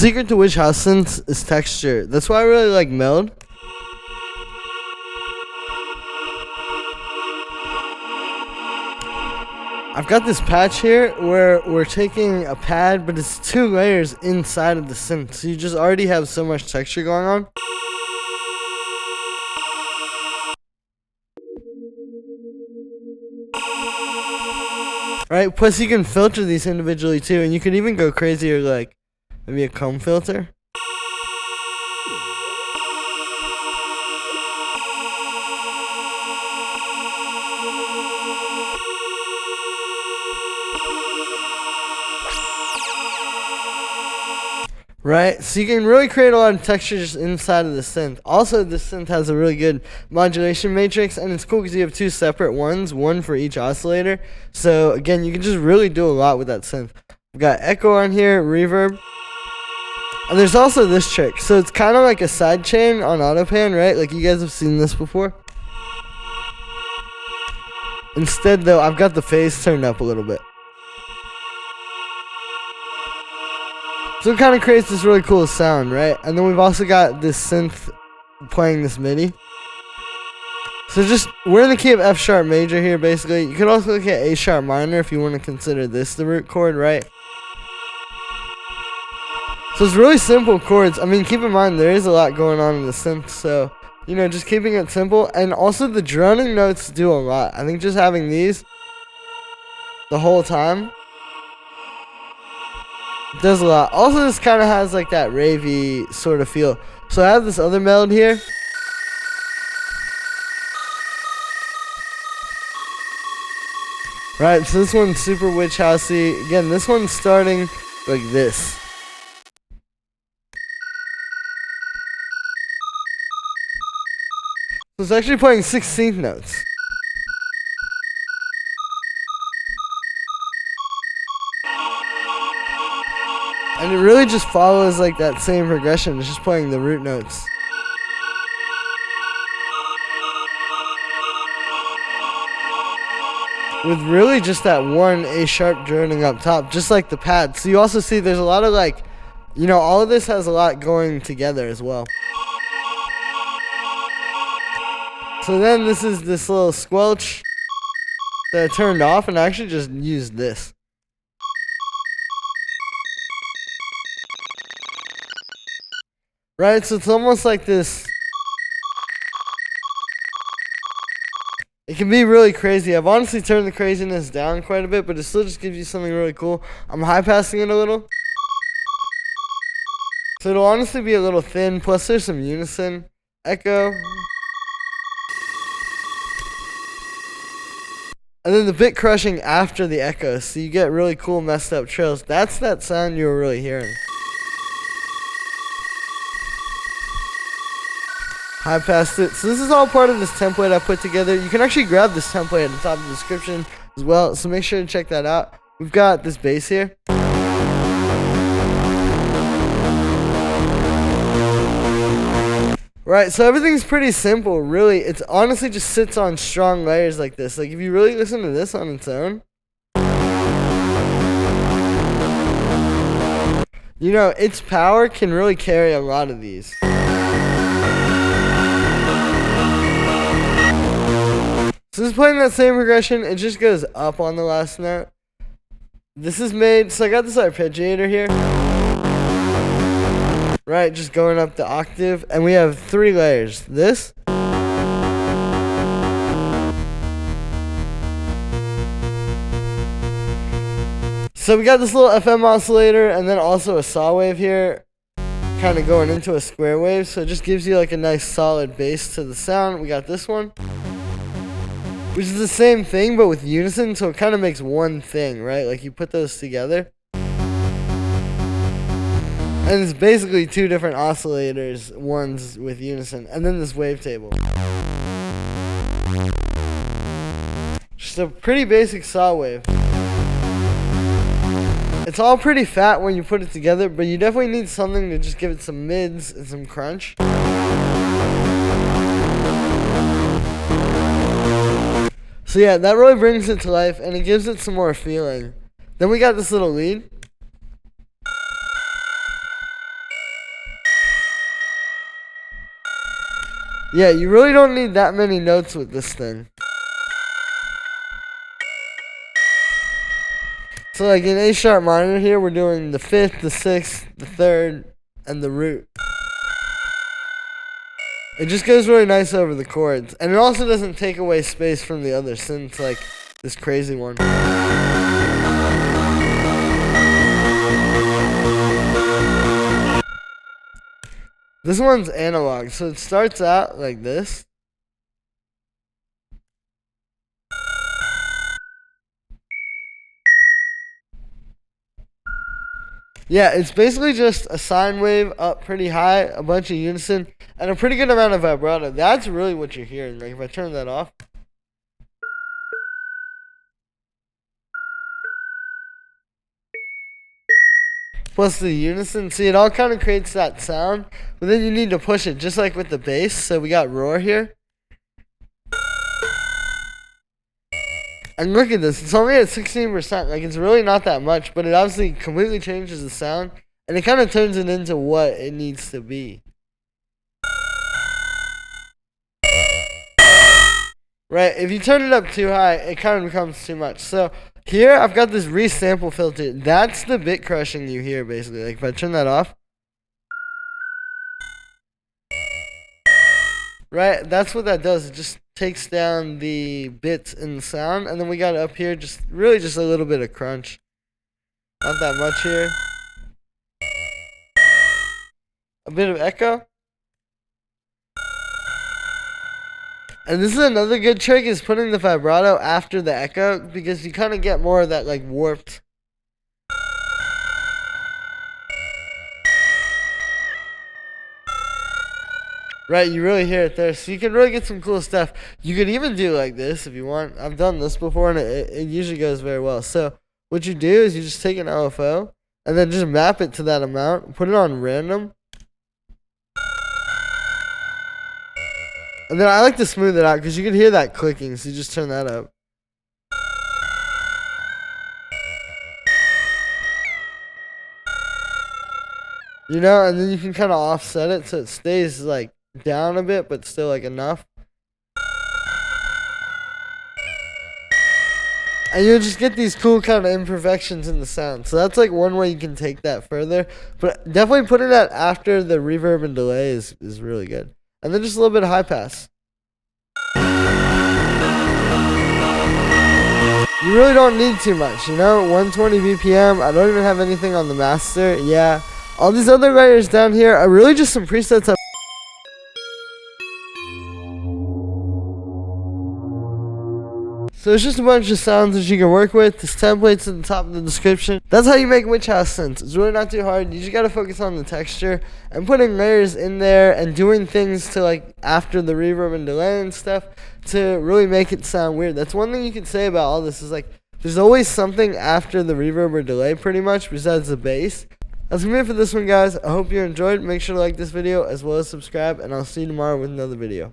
secret to witch house synths is texture. That's why I really like meld. I've got this patch here where we're taking a pad, but it's 2 layers inside of the synth, so you just already have so much texture going on. Right, plus you can filter these individually too, and you can even go crazier, like maybe a comb filter. Right, so you can really create a lot of texture just inside of the synth. Also, this synth has a really good modulation matrix, and it's cool because you have 2 separate ones, one for each oscillator. So again, you can just really do a lot with that synth. We've got echo on here, reverb, and there's also this trick. So it's kind of like a side chain on autopan, right? Like you guys have seen this before. Instead though, I've got the phase turned up a little bit. So it kind of creates this really cool sound, right? And then we've also got this synth playing this MIDI. So just, we're in the key of F sharp major here, basically. You can also look at A sharp minor if you want to consider this the root chord, right? So it's really simple chords. I mean, keep in mind, there is a lot going on in the synth, so, you know, just keeping it simple. And also the droning notes do a lot. I think just having these the whole time does a lot. Also, this kind of has like that ravey sort of feel. So I have this other melody here. Right, so this one's super witch housey. Again, this one's starting like this. So it's actually playing 16th notes. And it really just follows like that same progression. It's just playing the root notes. With really just that one A sharp droning up top, just like the pad. So you also see there's a lot of like, you know, all of this has a lot going together as well. So then this is this little squelch that I turned off, and I actually just used this. Right, so it's almost like this. It can be really crazy. I've honestly turned the craziness down quite a bit, but it still just gives you something really cool. I'm high passing it a little. So it'll honestly be a little thin, plus there's some unison, echo. And then the bit crushing after the echo, so you get really cool messed up trills. That's that sound you were really hearing. High passed it. So this is all part of this template I put together. You can actually grab this template at the top of the description as well, so make sure to check that out. We've got this bass here. Right, so everything's pretty simple, really. It's honestly just sits on strong layers like this. Like if you really listen to this on its own, you know, its power can really carry a lot of these. So this is playing that same progression, it just goes up on the last note. This is made, so I got this arpeggiator here. Right, just going up the octave, and we have 3 layers. This. So we got this little FM oscillator, and then also a saw wave here, kind of going into a square wave, so it just gives you like a nice solid bass to the sound. We got this one, which is the same thing, but with unison, so it kind of makes one thing, right? Like you put those together. And it's basically 2 different oscillators, ones with unison. And then this wavetable. Just a pretty basic saw wave. It's all pretty fat when you put it together, but you definitely need something to just give it some mids and some crunch. So yeah, that really brings it to life, and it gives it some more feeling. Then we got this little lead. Yeah, you really don't need that many notes with this thing. So like in A sharp minor here, we're doing the 5th, the 6th, the 3rd, and the root. It just goes really nice over the chords. And it also doesn't take away space from the other synths like this crazy one. This one's analog, so it starts out like this. Yeah, it's basically just a sine wave up pretty high, a bunch of unison, and a pretty good amount of vibrato. That's really what you're hearing. Like if I turn that off. Plus the unison. See, it all kind of creates that sound, but then you need to push it, just like with the bass. So we got roar here. And look at this, it's only at 16%, like it's really not that much, but it obviously completely changes the sound, and it kind of turns it into what it needs to be. Right, if you turn it up too high, it kind of becomes too much. So here, I've got this resample filter. That's the bit crushing you hear, basically. Like if I turn that off. Right, that's what that does. It just takes down the bits in the sound, and then we got up here just really just a little bit of crunch. Not that much here. A bit of echo. And this is another good trick, is putting the vibrato after the echo, because you kind of get more of that like warped. Right, you really hear it there, so you can really get some cool stuff. You could even do like this if you want. I've done this before, and it usually goes very well. So what you do is you just take an LFO, and then just map it to that amount, put it on random. And then I like to smooth it out, because you can hear that clicking, so you just turn that up. You know, and then you can kind of offset it so it stays like down a bit, but still like enough. And you'll just get these cool kind of imperfections in the sound. So that's like one way you can take that further. But definitely putting that after the reverb and delay is really good. And then just a little bit of high pass. You really don't need too much, you know? 120 BPM. I don't even have anything on the master. Yeah. All these other layers down here are really just some presets. So it's just a bunch of sounds that you can work with. This template's at the top of the description. That's how you make witch house synths. It's really not too hard. You just gotta focus on the texture and putting layers in there and doing things to like after the reverb and delay and stuff to really make it sound weird. That's one thing you can say about all this is like there's always something after the reverb or delay pretty much besides the bass. That's gonna be it for this one, guys. I hope you enjoyed. Make sure to like this video as well as subscribe, and I'll see you tomorrow with another video.